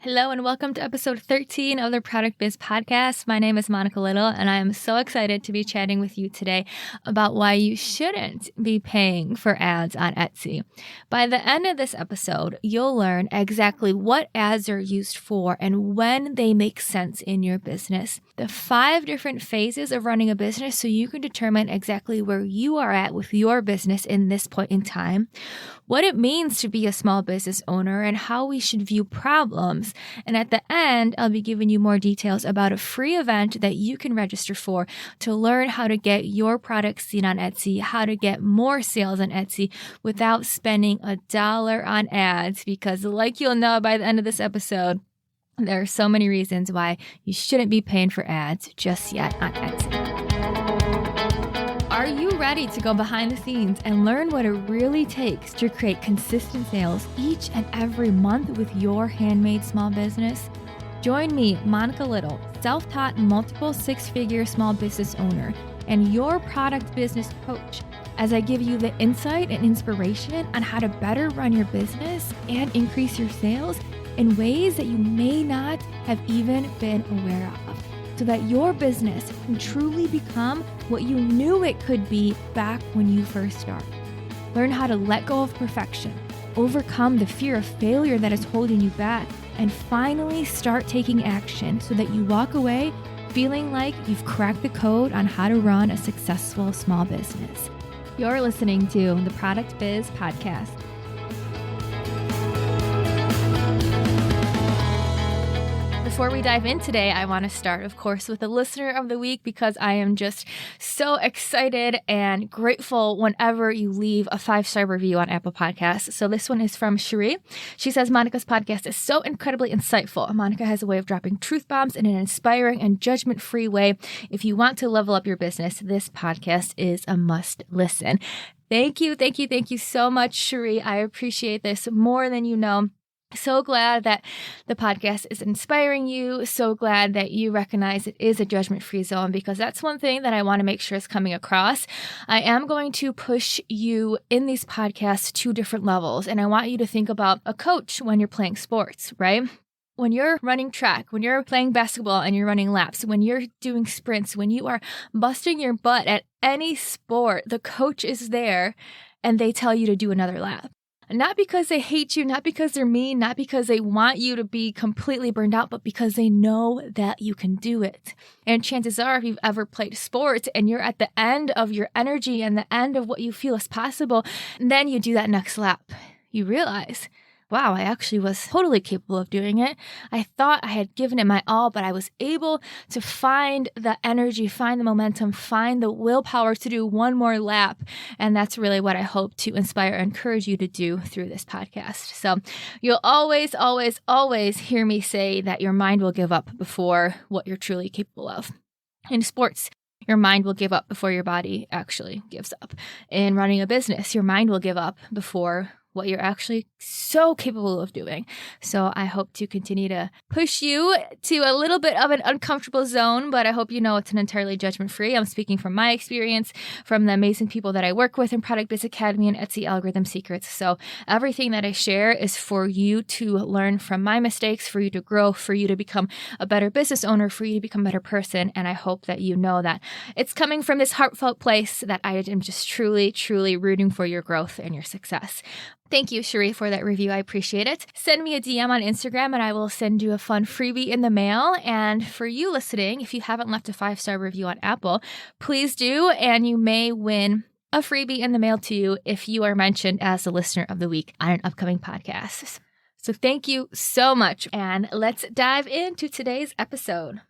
Hello and welcome to episode 13 of the Product Biz Podcast. My name is Monica Little and I am so excited to be chatting with you today about why you shouldn't be paying for ads on Etsy. By the end of this episode, you'll learn exactly what ads are used for and when they make sense in your business. The 5 different phases of running a business so you can determine exactly where you are at with your business in this point in time, what it means to be a small business owner and how we should view problems. And at the end, I'll be giving you more details about a free event that you can register for to learn how to get your products seen on Etsy, how to get more sales on Etsy without spending $1 on ads. Because like you'll know by the end of this episode, there are so many reasons why you shouldn't be paying for ads just yet on Etsy. Are you ready to go behind the scenes and learn what it really takes to create consistent sales each and every month with your handmade small business? Join me, Monica Little, self-taught multiple 6-figure small business owner and your product business coach, as I give you the insight and inspiration on how to better run your business and increase your sales in ways that you may not have even been aware of, so that your business can truly become what you knew it could be back when you first started. Learn how to let go of perfection, overcome the fear of failure that is holding you back, and finally start taking action so that you walk away feeling like you've cracked the code on how to run a successful small business. You're listening to the Product Biz Podcast. Before we dive in today, I want to start, of course, with the listener of the week because I am just so excited and grateful whenever you leave a 5-star review on Apple Podcasts. So this one is from Cherie. She says, Monica's podcast is so incredibly insightful. Monica has a way of dropping truth bombs in an inspiring and judgment-free way. If you want to level up your business, this podcast is a must listen. Thank you so much, Cherie. I appreciate this more than you know. So glad that the podcast is inspiring you. So glad that you recognize it is a judgment-free zone, because that's one thing that I want to make sure is coming across. I am going to push you in these podcasts to different levels. And I want you to think about a coach when you're playing sports, right? When you're running track, when you're playing basketball and you're running laps, when you're doing sprints, when you are busting your butt at any sport, the coach is there and they tell you to do another lap. Not because they hate you, not because they're mean, not because they want you to be completely burned out, but because they know that you can do it. And chances are, if you've ever played sports and you're at the end of your energy and the end of what you feel is possible, and then you do that next lap, you realize, wow, I actually was totally capable of doing it. I thought I had given it my all, but I was able to find the energy, find the momentum, find the willpower to do one more lap. And that's really what I hope to inspire and encourage you to do through this podcast. So you'll always hear me say that your mind will give up before what you're truly capable of. In sports, your mind will give up before your body actually gives up. In running a business, your mind will give up before what you're actually so capable of doing. So I hope to continue to push you to a little bit of an uncomfortable zone, but I hope you know it's an entirely judgment-free. I'm speaking from my experience, from the amazing people that I work with in Product Biz Academy and Etsy Algorithm Secrets. So everything that I share is for you to learn from my mistakes, for you to grow, for you to become a better business owner, for you to become a better person. And I hope that you know that it's coming from this heartfelt place that I am just truly rooting for your growth and your success. Thank you, Cherie, for that review. I appreciate it. Send me a DM on Instagram and I will send you a fun freebie in the mail. And for you listening, if you haven't left a 5-star review on Apple, please do. And you may win a freebie in the mail to you if you are mentioned as the listener of the week on an upcoming podcast. So thank you so much. And let's dive into today's episode.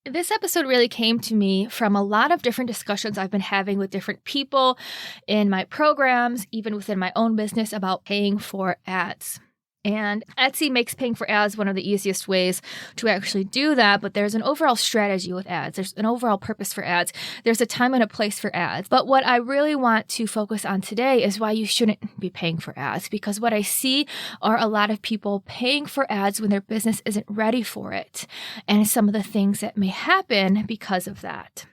This episode really came to me from a lot of different discussions I've been having with different people in my programs, even within my own business, about paying for ads. And Etsy makes paying for ads one of the easiest ways to actually do that, but there's an overall strategy with ads. There's an overall purpose for ads. There's a time and a place for ads. But what I really want to focus on today is why you shouldn't be paying for ads, because what I see are a lot of people paying for ads when their business isn't ready for it, and some of the things that may happen because of that.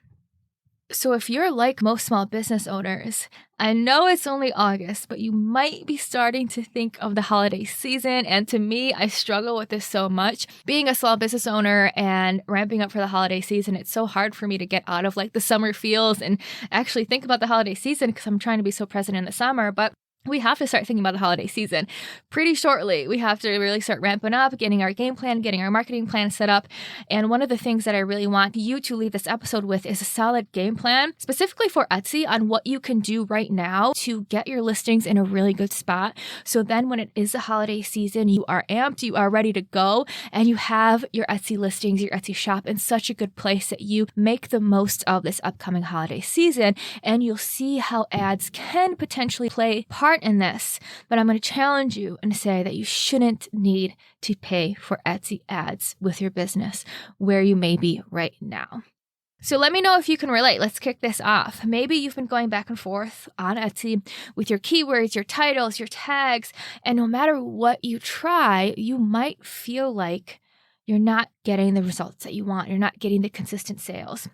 So if you're like most small business owners, I know it's only August, but you might be starting to think of the holiday season. And to me, I struggle with this so much. Being a small business owner and ramping up for the holiday season, it's so hard for me to get out of like the summer feels and actually think about the holiday season because I'm trying to be so present in the summer. But we have to start thinking about the holiday season pretty shortly. We have to really start ramping up, getting our game plan, getting our marketing plan set up. And one of the things that I really want you to leave this episode with is a solid game plan, specifically for Etsy, on what you can do right now to get your listings in a really good spot. So then when it is the holiday season, you are amped, you are ready to go, and you have your Etsy listings, your Etsy shop in such a good place that you make the most of this upcoming holiday season. And you'll see how ads can potentially play part in this, but I'm going to challenge you and say that you shouldn't need to pay for Etsy ads with your business where you may be right now. So let me know if you can relate. Let's kick this off. Maybe you've been going back and forth on Etsy with your keywords, your titles, your tags, and no matter what you try, you might feel like you're not getting the results that you want. You're not getting the consistent sales.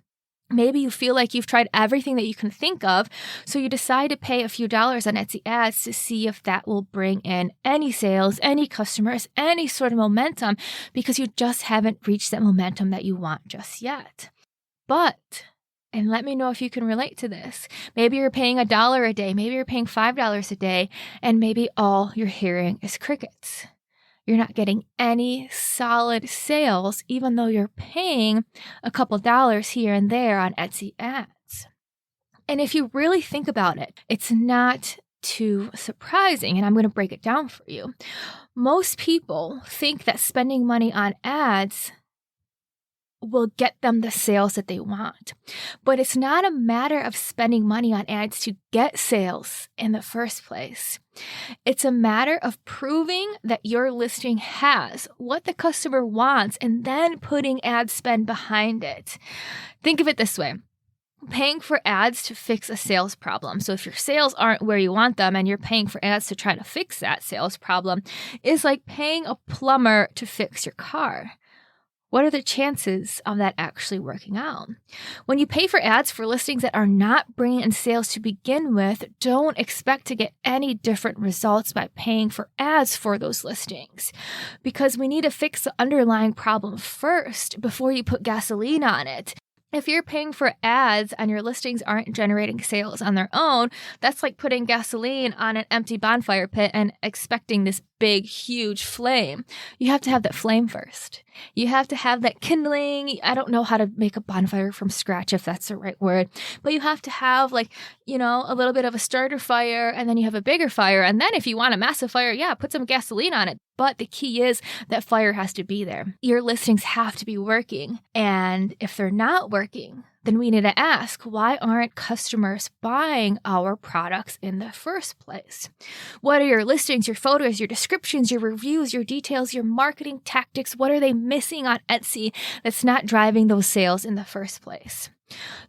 Maybe you feel like you've tried everything that you can think of, so you decide to pay a few dollars on Etsy ads to see if that will bring in any sales, any customers, any sort of momentum, because you just haven't reached that momentum that you want just yet. But, and let me know if you can relate to this, maybe you're paying $1 a day, maybe you're paying $5 a day, and maybe all you're hearing is crickets. You're not getting any solid sales, even though you're paying a couple dollars here and there on Etsy ads. And if you really think about it, it's not too surprising, and I'm going to break it down for you. Most people think that spending money on ads will get them the sales that they want. But it's not a matter of spending money on ads to get sales in the first place. It's a matter of proving that your listing has what the customer wants and then putting ad spend behind it. Think of it this way. Paying for ads to fix a sales problem. So if your sales aren't where you want them and you're paying for ads to try to fix that sales problem is like paying a plumber to fix your car. What are the chances of that actually working out? When you pay for ads for listings that are not bringing in sales to begin with, don't expect to get any different results by paying for ads for those listings, because we need to fix the underlying problem first before you put gasoline on it. If you're paying for ads and your listings aren't generating sales on their own, that's like putting gasoline on an empty bonfire pit and expecting this big, huge flame. You have to have that flame first. You have to have that kindling. I don't know how to make a bonfire from scratch, if that's the right word, but you have to have a little bit of a starter fire, and then you have a bigger fire. And then if you want a massive fire, put some gasoline on it. But the key is that fire has to be there. Your listings have to be working. And if they're not working, then we need to ask, why aren't customers buying our products in the first place? What are your listings, your photos, your descriptions, your reviews, your details, your marketing tactics? What are they missing on Etsy that's not driving those sales in the first place?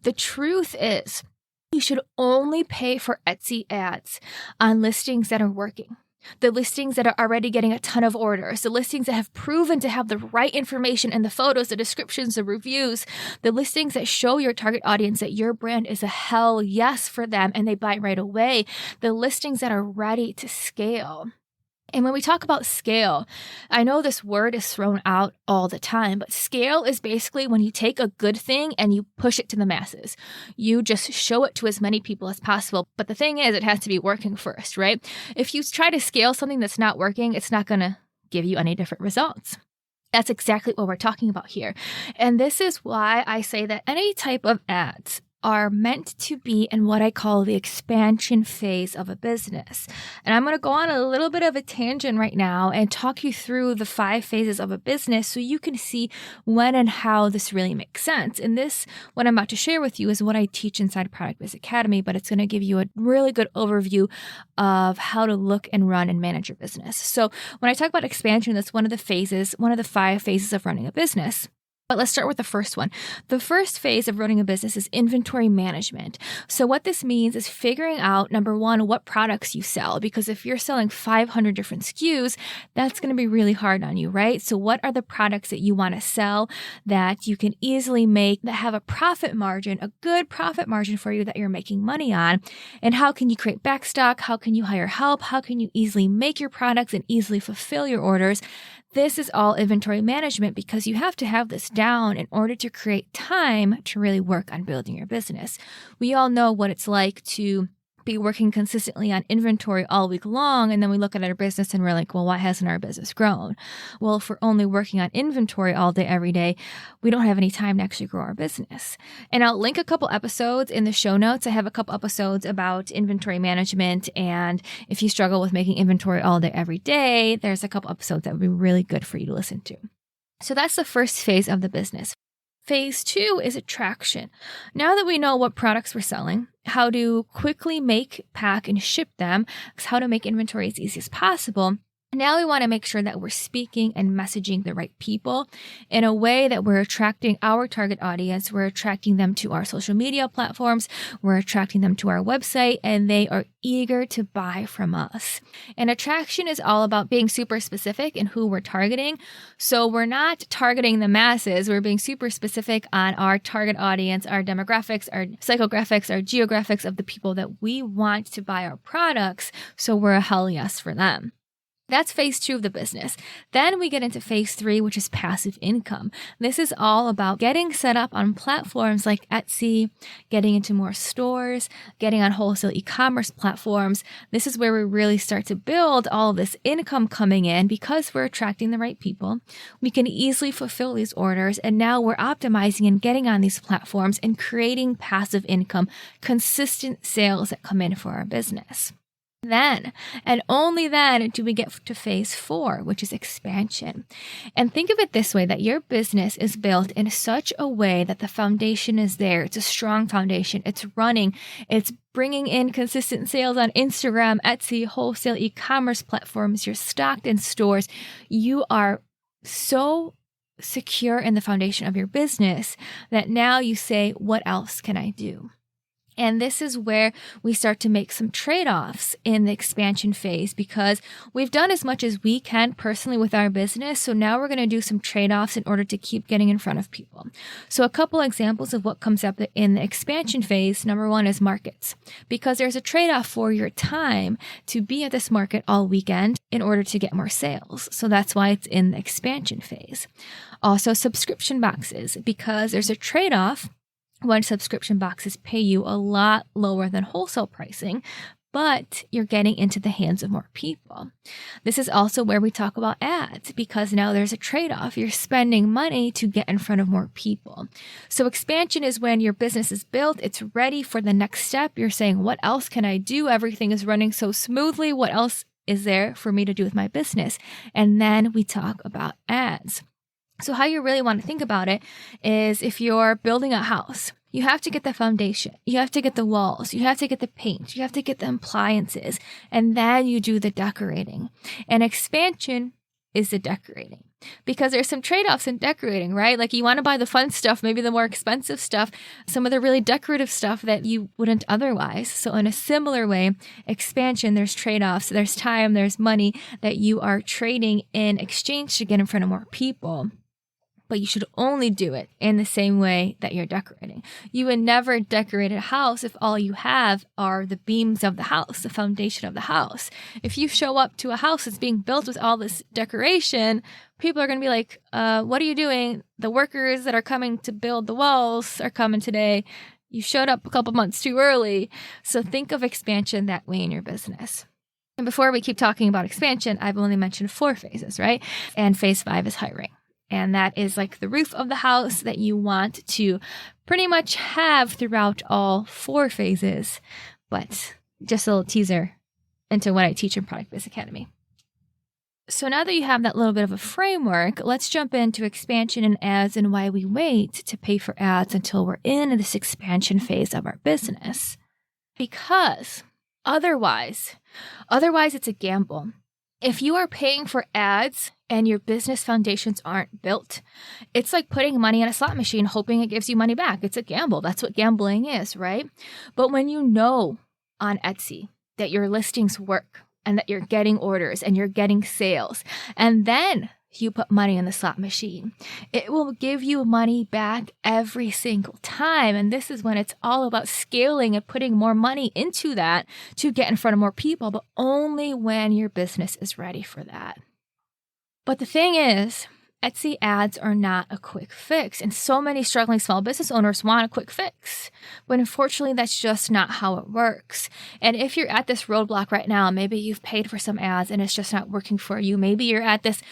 The truth is, you should only pay for Etsy ads on listings that are working. The listings that are already getting a ton of orders, the listings that have proven to have the right information in the photos, the descriptions, the reviews, the listings that show your target audience that your brand is a hell yes for them and they buy right away, the listings that are ready to scale. And when we talk about scale, I know this word is thrown out all the time, but scale is basically when you take a good thing and you push it to the masses. You just show it to as many people as possible. But the thing is, it has to be working first, right? If you try to scale something that's not working, it's not going to give you any different results. That's exactly what we're talking about here. And this is why I say that any type of ads are meant to be in what I call the expansion phase of a business. And I'm going to go on a little bit of a tangent right now and talk you through the 5 phases of a business so you can see when and how this really makes sense. And this, what I'm about to share with you, is what I teach inside Product Biz Academy, but it's going to give you a really good overview of how to look and run and manage your business. So when I talk about expansion, that's one of the 5 phases of running a business. But let's start with the first one. The first phase of running a business is inventory management. So what this means is figuring out, number one, what products you sell. Because if you're selling 500 different SKUs, that's going to be really hard on you, right? So what are the products that you want to sell that you can easily make, that have a profit margin, a good profit margin for you that you're making money on? And how can you create backstock? How can you hire help? How can you easily make your products and easily fulfill your orders? This is all inventory management because you have to have this down in order to create time to really work on building your business. We all know what it's like to be working consistently on inventory all week long, and then we look at our business and we're like, well, why hasn't our business grown? Well, if we're only working on inventory all day, every day, we don't have any time to actually grow our business. And I'll link a couple episodes in the show notes. I have a couple episodes about inventory management, and if you struggle with making inventory all day, every day, there's a couple episodes that would be really good for you to listen to. So that's the first phase of the business. Phase 2 is attraction. Now that we know what products we're selling, how to quickly make, pack, and ship them, how to make inventory as easy as possible, now we want to make sure that we're speaking and messaging the right people in a way that we're attracting our target audience. We're attracting them to our social media platforms. We're attracting them to our website, and they are eager to buy from us. And attraction is all about being super specific in who we're targeting. So we're not targeting the masses. We're being super specific on our target audience, our demographics, our psychographics, our geographics of the people that we want to buy our products. So we're a hell yes for them. That's phase 2 of the business. Then we get into phase 3, which is passive income. This is all about getting set up on platforms like Etsy, getting into more stores, getting on wholesale e-commerce platforms. This is where we really start to build all of this income coming in because we're attracting the right people. We can easily fulfill these orders, and now we're optimizing and getting on these platforms and creating passive income, consistent sales that come in for our business. Then, and only then, do we get to phase 4, which is expansion. And think of it this way, that your business is built in such a way that the foundation is there. It's a strong foundation. It's running. It's bringing in consistent sales on Instagram, Etsy, wholesale e-commerce platforms. You're stocked in stores. You are so secure in the foundation of your business that now you say, what else can I do? And this is where we start to make some trade-offs in the expansion phase because we've done as much as we can personally with our business. So now we're going to do some trade-offs in order to keep getting in front of people. So a couple examples of what comes up in the expansion phase. Number 1 is markets, because there's a trade-off for your time to be at this market all weekend in order to get more sales. So that's why it's in the expansion phase. Also subscription boxes, because there's a trade-off. One, subscription boxes pay you a lot lower than wholesale pricing, but you're getting into the hands of more people. This is also where we talk about ads, because now there's a trade-off. You're spending money to get in front of more people. So expansion is when your business is built, it's ready for the next step. You're saying, what else can I do? Everything is running so smoothly. What else is there for me to do with my business? And then we talk about ads. So how you really want to think about it is if you're building a house, you have to get the foundation, you have to get the walls, you have to get the paint, you have to get the appliances, and then you do the decorating. And expansion is the decorating, because there's some trade-offs in decorating, right? Like you want to buy the fun stuff, maybe the more expensive stuff, some of the really decorative stuff that you wouldn't otherwise. So in a similar way, expansion, there's trade-offs, there's time, there's money that you are trading in exchange to get in front of more people. But you should only do it in the same way that you're decorating. You would never decorate a house if all you have are the beams of the house, the foundation of the house. If you show up to a house that's being built with all this decoration, people are going to be like, what are you doing? The workers that are coming to build the walls are coming today. You showed up a couple months too early. So think of expansion that way in your business. And before we keep talking about expansion, I've only mentioned 4 phases, right? And phase 5 is hiring. And that is like the roof of the house that you want to pretty much have throughout all 4 phases. But just a little teaser into what I teach in Product Biz Academy. So now that you have that little bit of a framework, let's jump into expansion and ads and why we wait to pay for ads until we're in this expansion phase of our business. Because otherwise it's a gamble. If you are paying for ads, and your business foundations aren't built. It's like putting money in a slot machine, hoping it gives you money back. It's a gamble. That's what gambling is, right? But when you know on Etsy that your listings work and that you're getting orders and you're getting sales, and then you put money in the slot machine, it will give you money back every single time. And this is when it's all about scaling and putting more money into that to get in front of more people, but only when your business is ready for that. But the thing is, Etsy ads are not a quick fix, and so many struggling small business owners want a quick fix. But unfortunately, that's just not how it works. And if you're at this roadblock right now, maybe you've paid for some ads and it's just not working for you. Maybe you're at this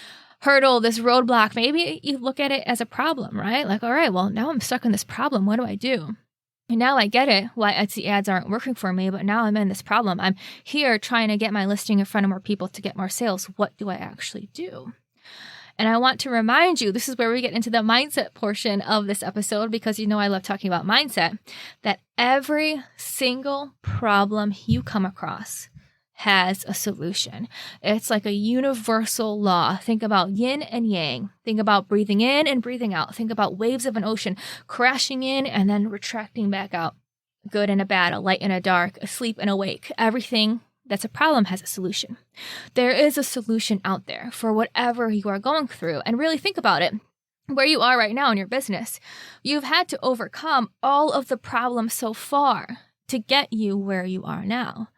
hurdle, this roadblock. Maybe you look at it as a problem, right? Like, all right, well, now I'm stuck in this problem. What do I do? And now I get it why Etsy ads aren't working for me, but now I'm in this problem. I'm here trying to get my listing in front of more people to get more sales. What do I actually do? And I want to remind you, this is where we get into the mindset portion of this episode, because you know I love talking about mindset, that every single problem you come across has a solution. It's like a universal law. Think about yin and yang. Think about breathing in and breathing out. Think about waves of an ocean crashing in and then retracting back out. Good and a bad, a light and a dark, asleep and awake. Everything that's a problem has a solution. There is a solution out there for whatever you are going through. And really think about it. Where you are right now in your business, you've had to overcome all of the problems so far to get you where you are now.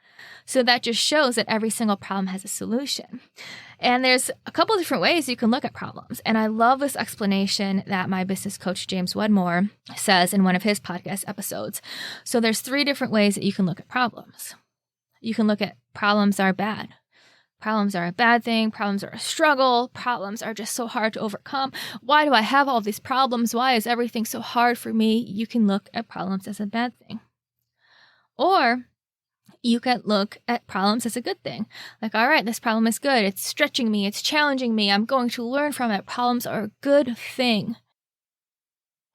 So that just shows that every single problem has a solution. And there's a couple different ways you can look at problems. And I love this explanation that my business coach, James Wedmore, says in one of his podcast episodes. So there's 3 different ways that you can look at problems. You can look at problems are bad. Problems are a bad thing. Problems are a struggle. Problems are just so hard to overcome. Why do I have all these problems? Why is everything so hard for me? You can look at problems as a bad thing. Or you can look at problems as a good thing. Like, all right, this problem is good. It's stretching me. It's challenging me. I'm going to learn from it. Problems are a good thing.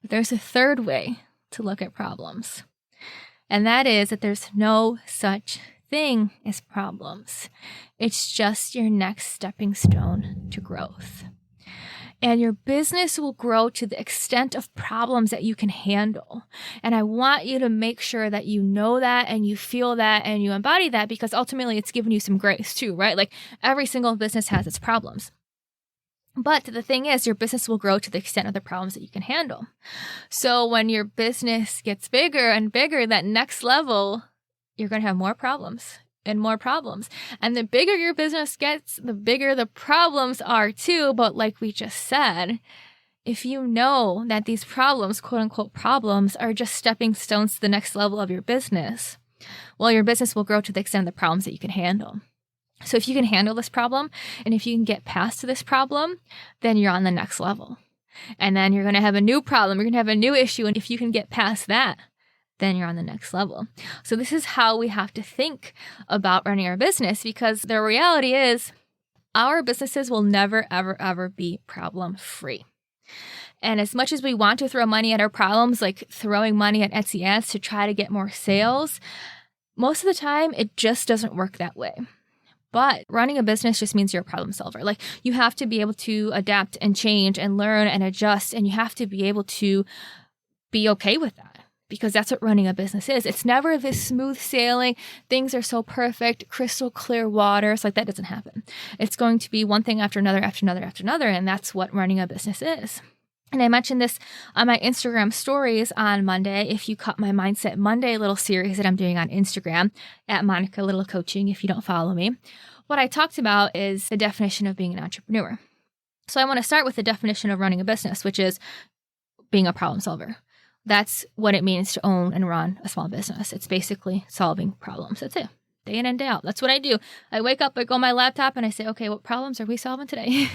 But there's a third way to look at problems. And that is that there's no such thing as problems. It's just your next stepping stone to growth. And your business will grow to the extent of problems that you can handle. And I want you to make sure that you know that and you feel that and you embody that, because ultimately it's giving you some grace too, right? Like every single business has its problems. But the thing is, your business will grow to the extent of the problems that you can handle. So when your business gets bigger and bigger, that next level, you're going to have more problems. And more problems. And the bigger your business gets, the bigger the problems are too. But like we just said, if you know that these problems, quote unquote problems, are just stepping stones to the next level of your business, well, your business will grow to the extent of the problems that you can handle. So if you can handle this problem, and if you can get past this problem, then you're on the next level. And then you're going to have a new problem. You're going to have a new issue. And if you can get past that, then you're on the next level. So this is how we have to think about running our business, because the reality is our businesses will never, ever, ever be problem free. And as much as we want to throw money at our problems, like throwing money at Etsy ads to try to get more sales, most of the time it just doesn't work that way. But running a business just means you're a problem solver. Like you have to be able to adapt and change and learn and adjust, and you have to be able to be okay with that. Because that's what running a business is. It's never this smooth sailing, things are so perfect, crystal clear waters. Like that doesn't happen. It's going to be one thing after another, after another, after another. And that's what running a business is. And I mentioned this on my Instagram stories on Monday. If you caught my Mindset Monday little series that I'm doing on Instagram at Monica Little Coaching, if you don't follow me, what I talked about is the definition of being an entrepreneur. So I want to start with the definition of running a business, which is being a problem solver. That's what it means to own and run a small business. It's basically solving problems. That's it. Day in and day out. That's what I do. I wake up, I go on my laptop and I say, okay, what problems are we solving today?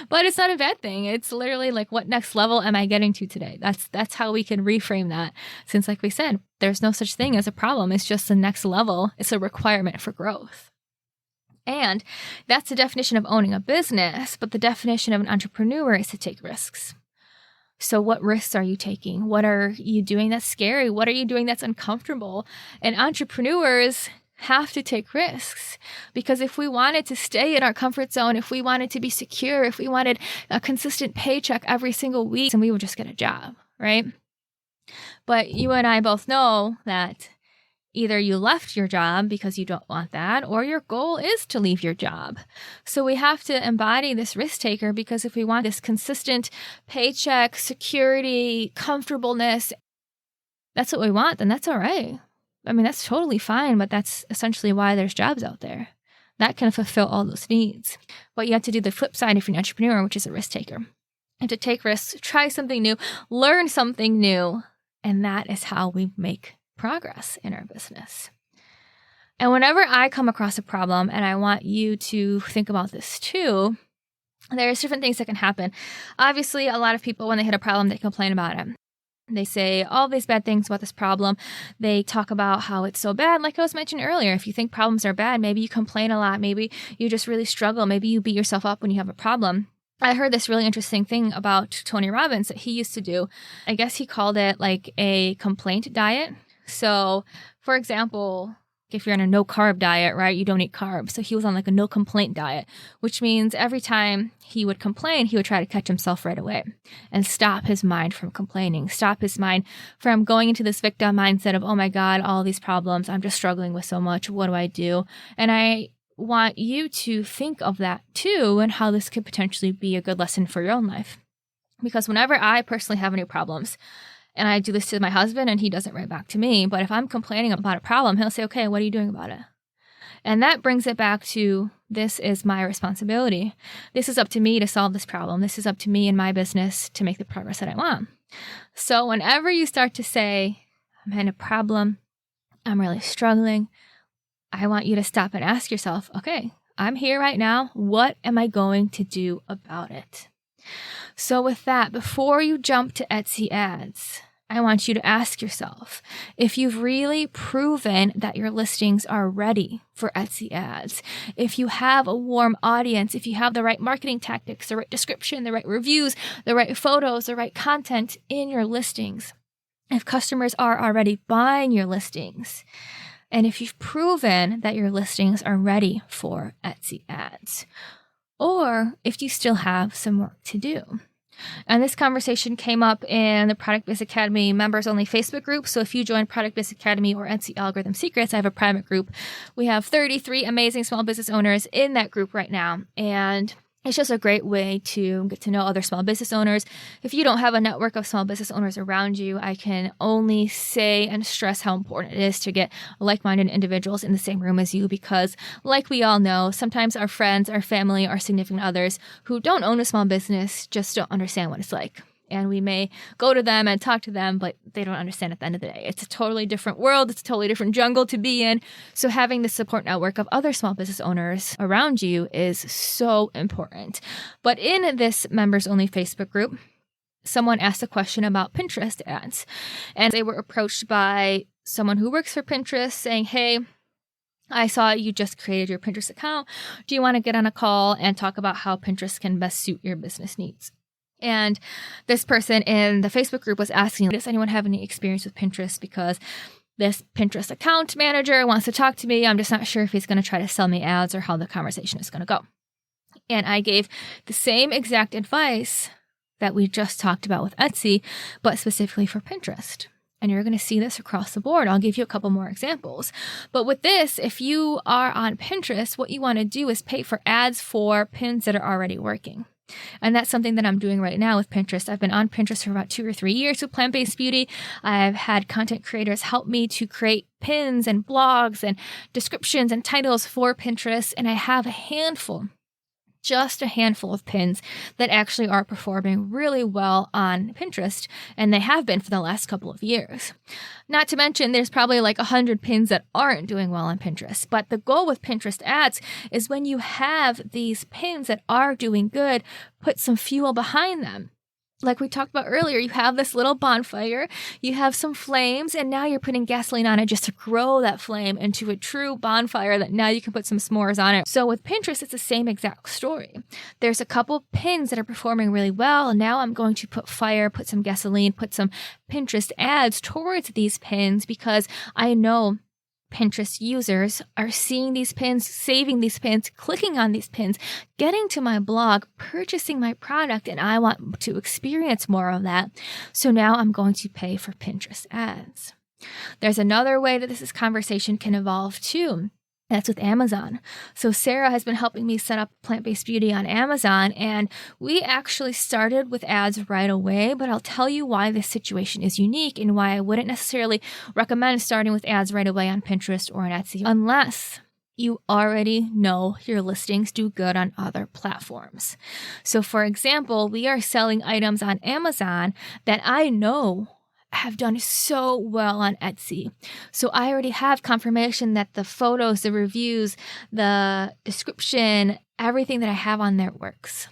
But it's not a bad thing. It's literally like, what next level am I getting to today? That's how we can reframe that. Since like we said, there's no such thing as a problem. It's just the next level. It's a requirement for growth. And that's the definition of owning a business. But the definition of an entrepreneur is to take risks. So what risks are you taking? What are you doing that's scary? What are you doing that's uncomfortable? And entrepreneurs have to take risks, because if we wanted to stay in our comfort zone, if we wanted to be secure, if we wanted a consistent paycheck every single week, then we would just get a job, right? But you and I both know that either you left your job because you don't want that, or your goal is to leave your job. So we have to embody this risk taker, because if we want this consistent paycheck, security, comfortableness, that's what we want, then that's all right. I mean, that's totally fine, but that's essentially why there's jobs out there. That can fulfill all those needs. But you have to do the flip side if you're an entrepreneur, which is a risk taker. And to take risks, try something new, learn something new, and that is how we make progress in our business. And whenever I come across a problem, and I want you to think about this too, there's different things that can happen. Obviously, a lot of people, when they hit a problem, they complain about it. They say all these bad things about this problem. They talk about how it's so bad. Like I was mentioning earlier, if you think problems are bad, maybe you complain a lot. Maybe you just really struggle. Maybe you beat yourself up when you have a problem. I heard this really interesting thing about Tony Robbins that he used to do. I guess he called it like a complaint diet. So, for example, if you're on a no-carb diet, right, you don't eat carbs. So he was on like a no-complaint diet, which means every time he would complain, he would try to catch himself right away and stop his mind from complaining, stop his mind from going into this victim mindset of, oh my God, all these problems, I'm just struggling with so much. What do I do? And I want you to think of that too, and how this could potentially be a good lesson for your own life. Because whenever I personally have any problems, and I do this to my husband and he doesn't write back to me, but if I'm complaining about a problem, he'll say, okay, what are you doing about it? And that brings it back to, this is my responsibility. This is up to me to solve this problem. This is up to me and my business to make the progress that I want. So whenever you start to say, I'm in a problem, I'm really struggling, I want you to stop and ask yourself, okay, I'm here right now. What am I going to do about it? So with that, before you jump to Etsy ads, I want you to ask yourself if you've really proven that your listings are ready for Etsy ads, if you have a warm audience, if you have the right marketing tactics, the right description, the right reviews, the right photos, the right content in your listings, if customers are already buying your listings, and if you've proven that your listings are ready for Etsy ads, or if you still have some work to do. And this conversation came up in the Product Biz Academy members only Facebook group. So if you join Product Biz Academy or Etsy Algorithm Secrets, I have a private group. We have 33 amazing small business owners in that group right now. And it's just a great way to get to know other small business owners. If you don't have a network of small business owners around you, I can only say and stress how important it is to get like-minded individuals in the same room as you, because like we all know, sometimes our friends, our family, our significant others who don't own a small business just don't understand what it's like. And we may go to them and talk to them, but they don't understand at the end of the day. It's a totally different world. It's a totally different jungle to be in. So having the support network of other small business owners around you is so important. But in this members only Facebook group, someone asked a question about Pinterest ads. And they were approached by someone who works for Pinterest saying, hey, I saw you just created your Pinterest account. Do you want to get on a call and talk about how Pinterest can best suit your business needs? And this person in the Facebook group was asking, does anyone have any experience with Pinterest? Because this Pinterest account manager wants to talk to me. I'm just not sure if he's going to try to sell me ads or how the conversation is going to go. And I gave the same exact advice that we just talked about with Etsy, but specifically for Pinterest. And you're going to see this across the board. I'll give you a couple more examples. But with this, if you are on Pinterest, what you want to do is pay for ads for pins that are already working. And that's something that I'm doing right now with Pinterest. I've been on Pinterest for about 2 or 3 years with plant-based beauty. I've had content creators help me to create pins and blogs and descriptions and titles for Pinterest. And I have just a handful of pins that actually are performing really well on Pinterest, and they have been for the last couple of years. Not to mention, there's probably like 100 pins that aren't doing well on Pinterest. But the goal with Pinterest ads is when you have these pins that are doing good, put some fuel behind them. Like we talked about earlier, you have this little bonfire, you have some flames, and now you're putting gasoline on it just to grow that flame into a true bonfire that now you can put some s'mores on it. So with Pinterest, it's the same exact story. There's a couple pins that are performing really well, and now I'm going to put fire, put some gasoline, put some Pinterest ads towards these pins because I know Pinterest users are seeing these pins, saving these pins, clicking on these pins, getting to my blog, purchasing my product, and I want to experience more of that. So now I'm going to pay for Pinterest ads. There's another way that this conversation can evolve too. That's with Amazon. So Sarah has been helping me set up Plant-Based Beauty on Amazon, and we actually started with ads right away, but I'll tell you why this situation is unique and why I wouldn't necessarily recommend starting with ads right away on Pinterest or on Etsy unless you already know your listings do good on other platforms. So for example, we are selling items on Amazon that I know have done so well on Etsy. So I already have confirmation that the photos, the reviews, the description, everything that I have on there works.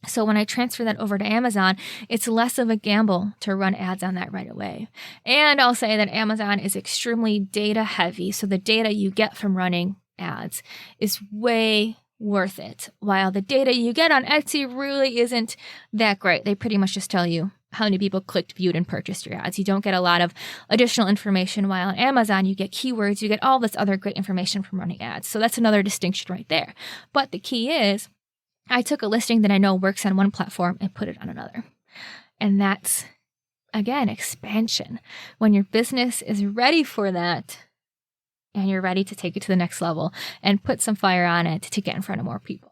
So when I transfer that over to Amazon, it's less of a gamble to run ads on that right away. And I'll say that Amazon is extremely data heavy. So the data you get from running ads is way worth it. While the data you get on Etsy really isn't that great. They pretty much just tell you how many people clicked, viewed, and purchased your ads. You don't get a lot of additional information, while on Amazon, you get keywords, you get all this other great information from running ads. So that's another distinction right there. But the key is, I took a listing that I know works on one platform and put it on another. And that's, again, expansion. When your business is ready for that, and you're ready to take it to the next level and put some fire on it to get in front of more people.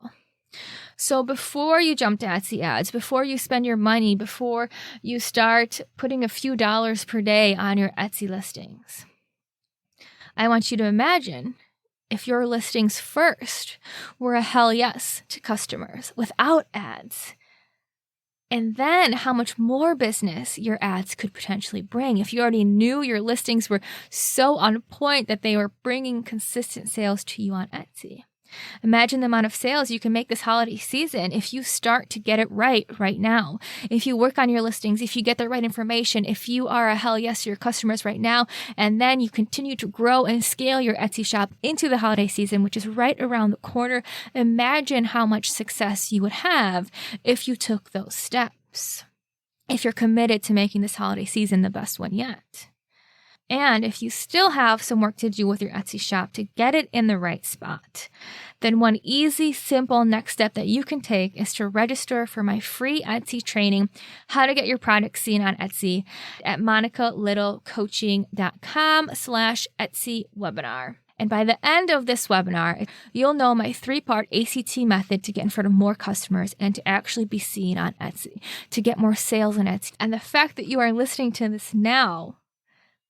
So before you jump to Etsy ads, before you spend your money, before you start putting a few dollars per day on your Etsy listings, I want you to imagine if your listings first were a hell yes to customers without ads, and then how much more business your ads could potentially bring. If you already knew your listings were so on point that they were bringing consistent sales to you on Etsy. Imagine the amount of sales you can make this holiday season if you start to get it right now. If you work on your listings, if you get the right information, if you are a hell yes to your customers right now, and then you continue to grow and scale your Etsy shop into the holiday season, which is right around the corner, imagine how much success you would have if you took those steps. If you're committed to making this holiday season the best one yet. And if you still have some work to do with your Etsy shop to get it in the right spot, then one easy, simple next step that you can take is to register for my free Etsy training, How to Get Your Product Seen on Etsy, at monicalittlecoaching.com/Etsy webinar. And by the end of this webinar, you'll know my 3-part ACT method to get in front of more customers and to actually be seen on Etsy, to get more sales on Etsy. And the fact that you are listening to this now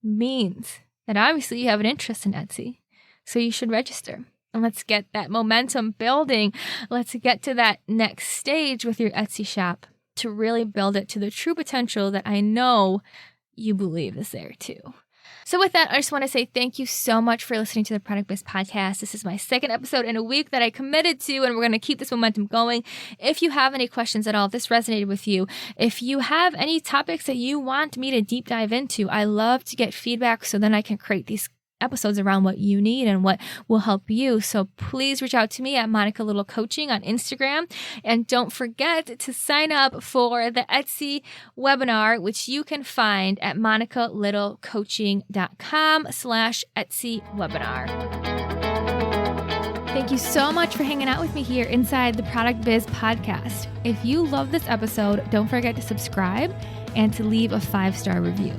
means that obviously you have an interest in Etsy. So you should register. And let's get that momentum building. Let's get to that next stage with your Etsy shop to really build it to the true potential that I know you believe is there too. So with that, I just want to say thank you so much for listening to the Product Biz Podcast. This is my second episode in a week that I committed to, and we're going to keep this momentum going. If you have any questions at all, if this resonated with you, if you have any topics that you want me to deep dive into, I love to get feedback so then I can create these episodes around what you need and what will help you. So please reach out to me at Monica Little Coaching on Instagram. And don't forget to sign up for the Etsy webinar, which you can find at monicalittlecoaching.com/Etsy webinar. Thank you so much for hanging out with me here inside the Product Biz Podcast. If you love this episode, don't forget to subscribe and to leave a 5-star review.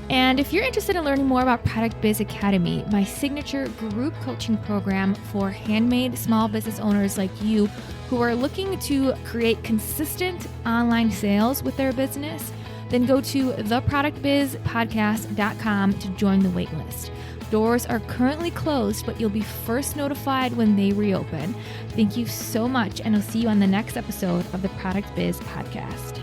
And if you're interested in learning more about Product Biz Academy, my signature group coaching program for handmade small business owners like you who are looking to create consistent online sales with their business, then go to theproductbizpodcast.com to join the waitlist. Doors are currently closed, but you'll be first notified when they reopen. Thank you so much, and I'll see you on the next episode of the Product Biz Podcast.